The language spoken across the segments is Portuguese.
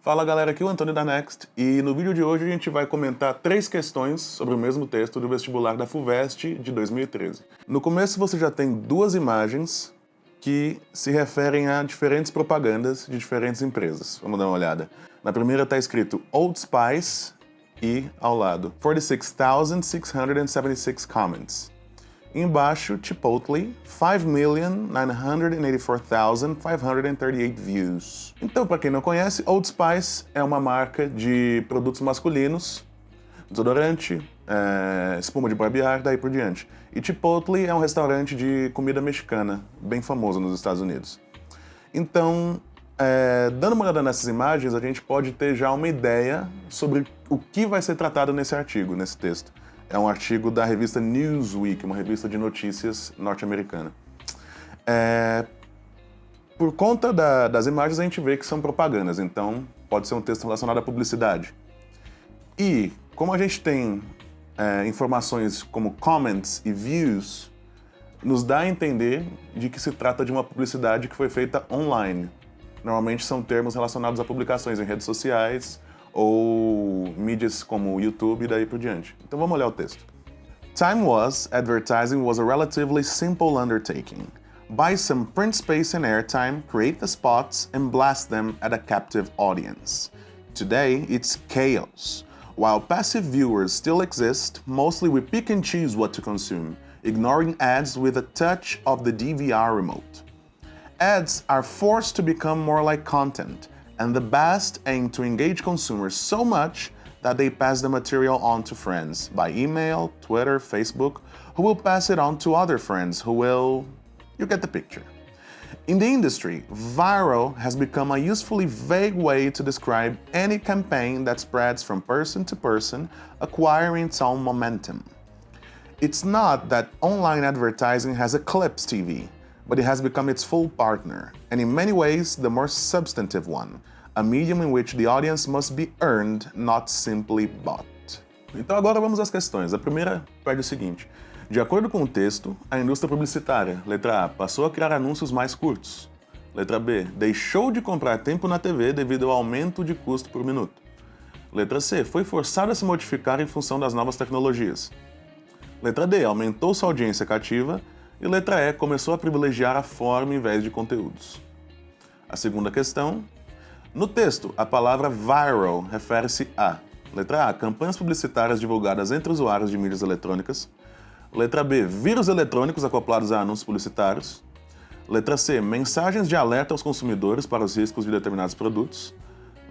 Fala galera, aqui é o Antônio da Next e no vídeo de hoje a gente vai comentar 3 questões sobre o mesmo texto do vestibular da FUVEST de 2013. No começo você já tem 2 imagens que se referem a diferentes propagandas de diferentes empresas. Vamos dar uma olhada. Na primeira está escrito Old Spice e ao lado 46,676 comments. Embaixo, Chipotle, 5.984,538 views. Então, para quem não conhece, Old Spice é uma marca de produtos masculinos, desodorante, espuma de barbear, daí por diante. E Chipotle é um restaurante de comida mexicana, bem famoso nos Estados Unidos. Então, dando uma olhada nessas imagens, a gente pode ter já uma ideia sobre o que vai ser tratado nesse artigo, nesse texto. É um artigo da revista Newsweek, uma revista de notícias norte-americana. Por conta das imagens, a gente vê que são propagandas, então pode ser um texto relacionado à publicidade. E, como a gente tem informações como comments e views, nos dá a entender de que se trata de uma publicidade que foi feita online. Normalmente são termos relacionados a publicações em redes sociais, ou mídias como o YouTube e daí por diante. Então vamos olhar o texto. Time was, advertising was a relatively simple undertaking. Buy some print space and airtime, create the spots, and blast them at a captive audience. Today, it's chaos. While passive viewers still exist, mostly we pick and choose what to consume, ignoring ads with a touch of the DVR remote. Ads are forced to become more like content, and the best aim to engage consumers so much that they pass the material on to friends by email, Twitter, Facebook, who will pass it on to other friends who will... You get the picture. In the industry, viral has become a usefully vague way to describe any campaign that spreads from person to person, acquiring its own momentum. It's not that online advertising has eclipsed TV, but it has become its full partner, and in many ways the more substantive one, a medium in which the audience must be earned, not simply bought. Então agora vamos às questões. A primeira pede o seguinte: de acordo com o texto, a indústria publicitária, letra A, passou a criar anúncios mais curtos. Letra B, deixou de comprar tempo na TV devido ao aumento de custo por minuto. Letra C, foi forçada a se modificar em função das novas tecnologias. Letra D, aumentou sua audiência cativa. E letra E, começou a privilegiar a forma em vez de conteúdos. A segunda questão. No texto, a palavra viral refere-se a: letra A, campanhas publicitárias divulgadas entre usuários de mídias eletrônicas. Letra B, vírus eletrônicos acoplados a anúncios publicitários. Letra C, mensagens de alerta aos consumidores para os riscos de determinados produtos.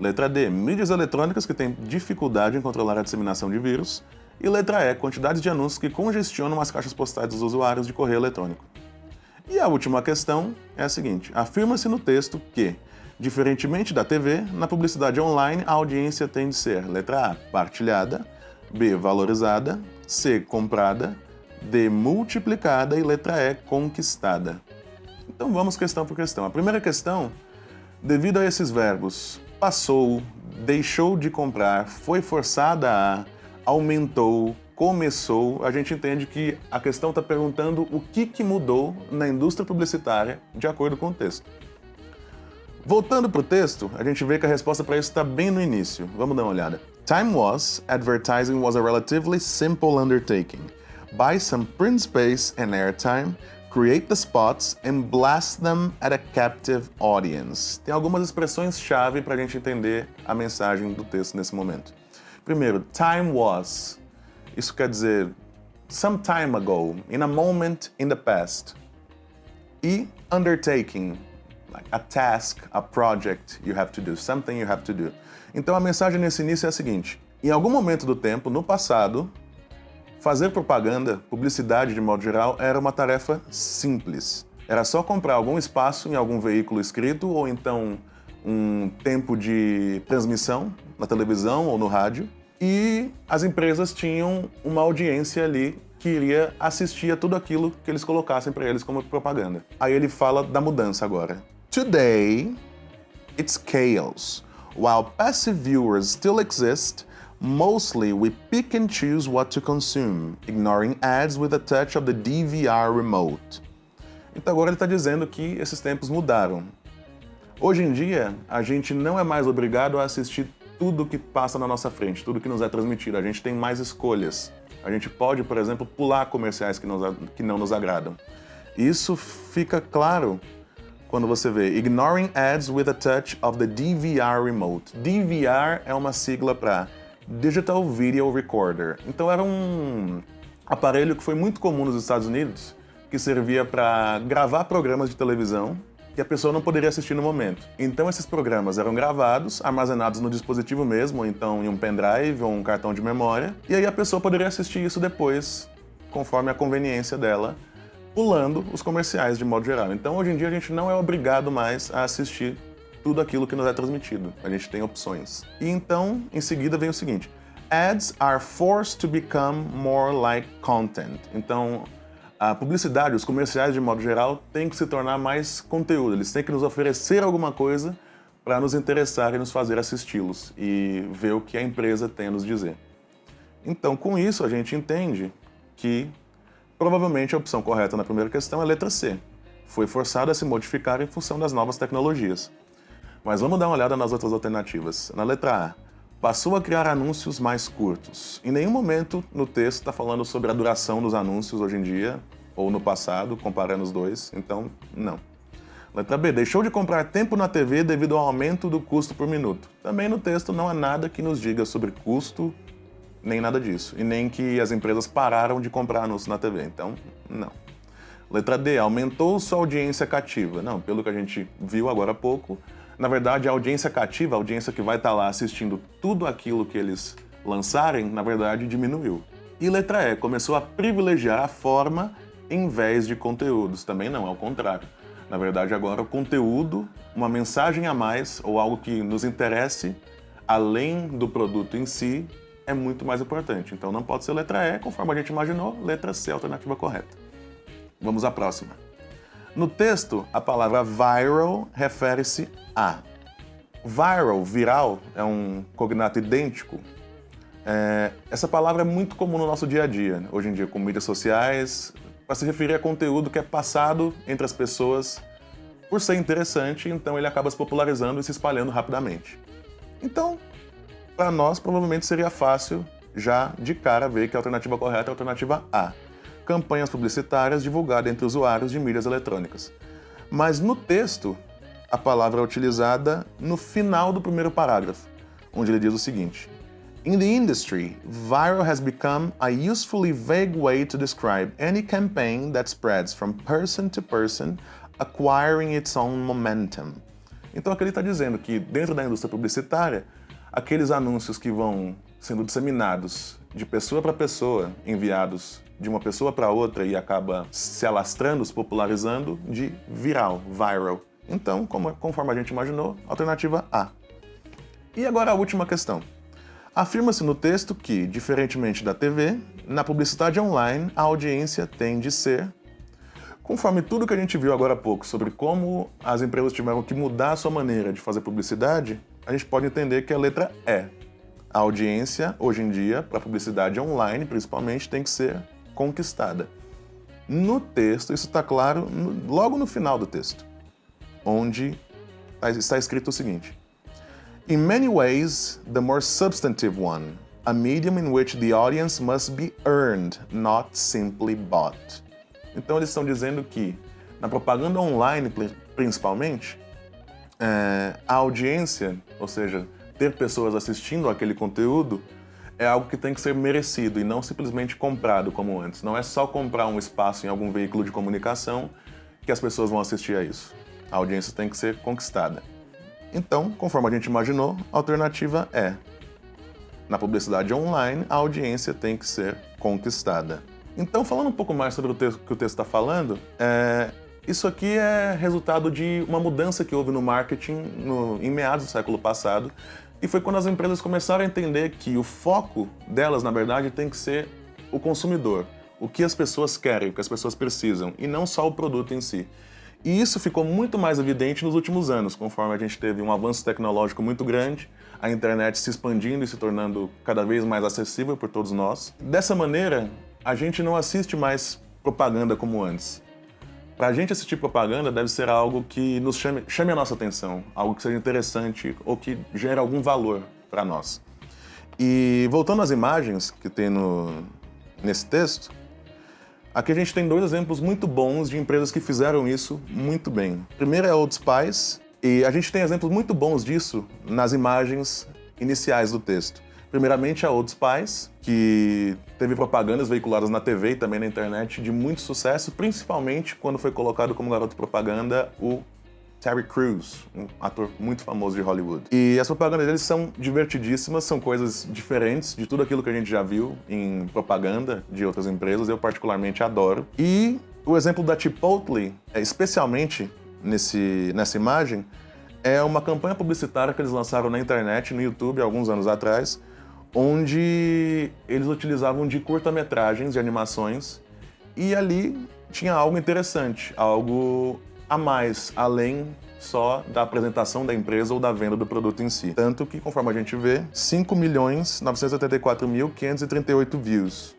Letra D, mídias eletrônicas que têm dificuldade em controlar a disseminação de vírus. E letra E, quantidades de anúncios que congestionam as caixas postais dos usuários de correio eletrônico. E a última questão é a seguinte: afirma-se no texto que, diferentemente da TV, na publicidade online a audiência tem de ser: letra A, partilhada, B, valorizada, C, comprada, D, multiplicada e letra E, conquistada. Então vamos questão por questão. A primeira questão, devido a esses verbos passou, deixou de comprar, foi forçada a, aumentou, começou, a gente entende que a questão está perguntando o que mudou na indústria publicitária de acordo com o texto. Voltando para o texto, a gente vê que a resposta para isso está bem no início. Vamos dar uma olhada. Time was, advertising was a relatively simple undertaking. Buy some print space and airtime, create the spots and blast them at a captive audience. Tem algumas expressões-chave para a gente entender a mensagem do texto nesse momento. Primeiro, time was. Isso quer dizer some time ago, in a moment in the past. E undertaking, like a task, a project you have to do, something you have to do. Então a mensagem nesse início é a seguinte: em algum momento do tempo, no passado, fazer propaganda, publicidade de modo geral, era uma tarefa simples. Era só comprar algum espaço em algum veículo escrito ou então um tempo de transmissão na televisão ou no rádio, e as empresas tinham uma audiência ali que iria assistir a tudo aquilo que eles colocassem para eles como propaganda. Aí ele fala da mudança agora. Today, it's chaos. While passive viewers still exist, mostly we pick and choose what to consume, ignoring ads with a touch of the DVR remote. Então agora ele está dizendo que esses tempos mudaram. Hoje em dia, a gente não é mais obrigado a assistir tudo que passa na nossa frente, tudo que nos é transmitido. A gente tem mais escolhas. A gente pode, por exemplo, pular comerciais que não nos agradam. Isso fica claro quando você vê Ignoring Ads with a Touch of the DVR Remote. DVR é uma sigla para Digital Video Recorder. Então era um aparelho que foi muito comum nos Estados Unidos, que servia para gravar programas de televisão que a pessoa não poderia assistir no momento. Então esses programas eram gravados, armazenados no dispositivo mesmo, ou então em um pendrive ou um cartão de memória, e aí a pessoa poderia assistir isso depois, conforme a conveniência dela, pulando os comerciais de modo geral. Então hoje em dia a gente não é obrigado mais a assistir tudo aquilo que nos é transmitido. A gente tem opções. E então, em seguida, vem o seguinte: Ads are forced to become more like content. Então, a publicidade, os comerciais de modo geral, têm que se tornar mais conteúdo. Eles têm que nos oferecer alguma coisa para nos interessar e nos fazer assisti-los e ver o que a empresa tem a nos dizer. Então, com isso, a gente entende que provavelmente a opção correta na primeira questão é a letra C. Foi forçado a se modificar em função das novas tecnologias. Mas vamos dar uma olhada nas outras alternativas. Na letra A, passou a criar anúncios mais curtos. Em nenhum momento no texto está falando sobre a duração dos anúncios hoje em dia, ou no passado, comparando os dois, então não. Letra B, deixou de comprar tempo na TV devido ao aumento do custo por minuto. Também no texto não há nada que nos diga sobre custo, nem nada disso. E nem que as empresas pararam de comprar anúncios na TV, então não. Letra D, aumentou sua audiência cativa. Não, pelo que a gente viu agora há pouco, na verdade, a audiência cativa, a audiência que vai estar lá assistindo tudo aquilo que eles lançarem, na verdade, diminuiu. E letra E, começou a privilegiar a forma em vez de conteúdos. Também não, é o contrário. Na verdade, agora o conteúdo, uma mensagem a mais ou algo que nos interesse, além do produto em si, é muito mais importante. Então não pode ser letra E, conforme a gente imaginou, letra C, a alternativa correta. Vamos à próxima. No texto, a palavra viral refere-se a. Viral, viral, é um cognato idêntico. Essa palavra é muito comum no nosso dia a dia, hoje em dia com mídias sociais, para se referir a conteúdo que é passado entre as pessoas por ser interessante, então ele acaba se popularizando e se espalhando rapidamente. Então, para nós, provavelmente seria fácil já de cara ver que a alternativa correta é a alternativa A. Campanhas publicitárias divulgadas entre usuários de mídias eletrônicas. Mas no texto, a palavra é utilizada no final do primeiro parágrafo, onde ele diz o seguinte: In the industry, viral has become a usefully vague way to describe any campaign that spreads from person to person, acquiring its own momentum. Então aqui ele está dizendo que dentro da indústria publicitária, aqueles anúncios que vão sendo disseminados de pessoa para pessoa, enviados de uma pessoa para outra e acaba se alastrando, se popularizando, de viral, viral. Então, conforme a gente imaginou, alternativa A. E agora a última questão. Afirma-se no texto que, diferentemente da TV, na publicidade online a audiência tem de ser... Conforme tudo que a gente viu agora há pouco sobre como as empresas tiveram que mudar a sua maneira de fazer publicidade, a gente pode entender que a letra E. A audiência, hoje em dia, para publicidade online, principalmente, tem que ser conquistada. No texto, isso está claro logo no final do texto, onde está escrito o seguinte: In many ways, the more substantive one, a medium in which the audience must be earned, not simply bought. Então eles estão dizendo que, na propaganda online, principalmente, a audiência, ou seja, ter pessoas assistindo aquele conteúdo, é algo que tem que ser merecido e não simplesmente comprado como antes. Não é só comprar um espaço em algum veículo de comunicação que as pessoas vão assistir a isso. A audiência tem que ser conquistada. Então, conforme a gente imaginou, a alternativa é: na publicidade online, a audiência tem que ser conquistada. Então, falando um pouco mais sobre o texto que o texto está falando, isso aqui é resultado de uma mudança que houve no marketing em meados do século passado, e foi quando as empresas começaram a entender que o foco delas, na verdade, tem que ser o consumidor, o que as pessoas querem, o que as pessoas precisam, e não só o produto em si. E isso ficou muito mais evidente nos últimos anos, conforme a gente teve um avanço tecnológico muito grande, a internet se expandindo e se tornando cada vez mais acessível por todos nós. Dessa maneira, a gente não assiste mais propaganda como antes. Pra gente assistir propaganda deve ser algo que nos chame a nossa atenção, algo que seja interessante ou que gere algum valor para nós. E voltando às imagens que tem nesse texto, aqui a gente tem 2 exemplos muito bons de empresas que fizeram isso muito bem. Primeiro é a Old Spice, e a gente tem exemplos muito bons disso nas imagens iniciais do texto. Primeiramente a Old Spice, que teve propagandas veiculadas na TV e também na internet de muito sucesso, principalmente quando foi colocado como garoto propaganda o Terry Crews, um ator muito famoso de Hollywood. E as propagandas deles são divertidíssimas, são coisas diferentes de tudo aquilo que a gente já viu em propaganda de outras empresas, eu particularmente adoro. E o exemplo da Chipotle, especialmente nessa imagem, é uma campanha publicitária que eles lançaram na internet, no YouTube, há alguns anos atrás, onde eles utilizavam de curta-metragens, de animações, e ali tinha algo interessante, algo a mais, além só da apresentação da empresa ou da venda do produto em si. Tanto que, conforme a gente vê, 5.984.538 views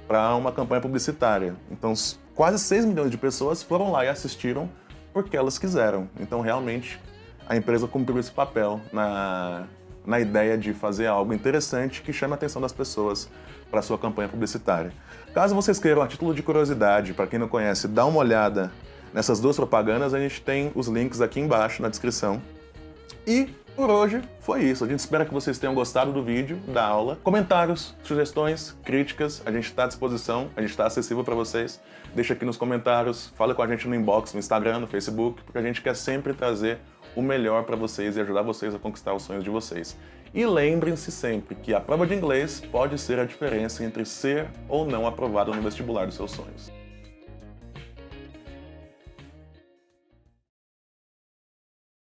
para uma campanha publicitária. Então, quase 6 milhões de pessoas foram lá e assistiram porque elas quiseram. Então, realmente, a empresa cumpriu esse papel na ideia de fazer algo interessante que chame a atenção das pessoas para sua campanha publicitária. Caso vocês queiram, a título de curiosidade, para quem não conhece, dá uma olhada nessas 2 propagandas, a gente tem os links aqui embaixo na descrição. E por hoje foi isso. A gente espera que vocês tenham gostado do vídeo, da aula. Comentários, sugestões, críticas, a gente está à disposição, a gente está acessível para vocês. Deixa aqui nos comentários, fala com a gente no inbox, no Instagram, no Facebook, porque a gente quer sempre trazer o melhor para vocês e ajudar vocês a conquistar os sonhos de vocês. E lembrem-se sempre que a prova de inglês pode ser a diferença entre ser ou não aprovado no vestibular dos seus sonhos.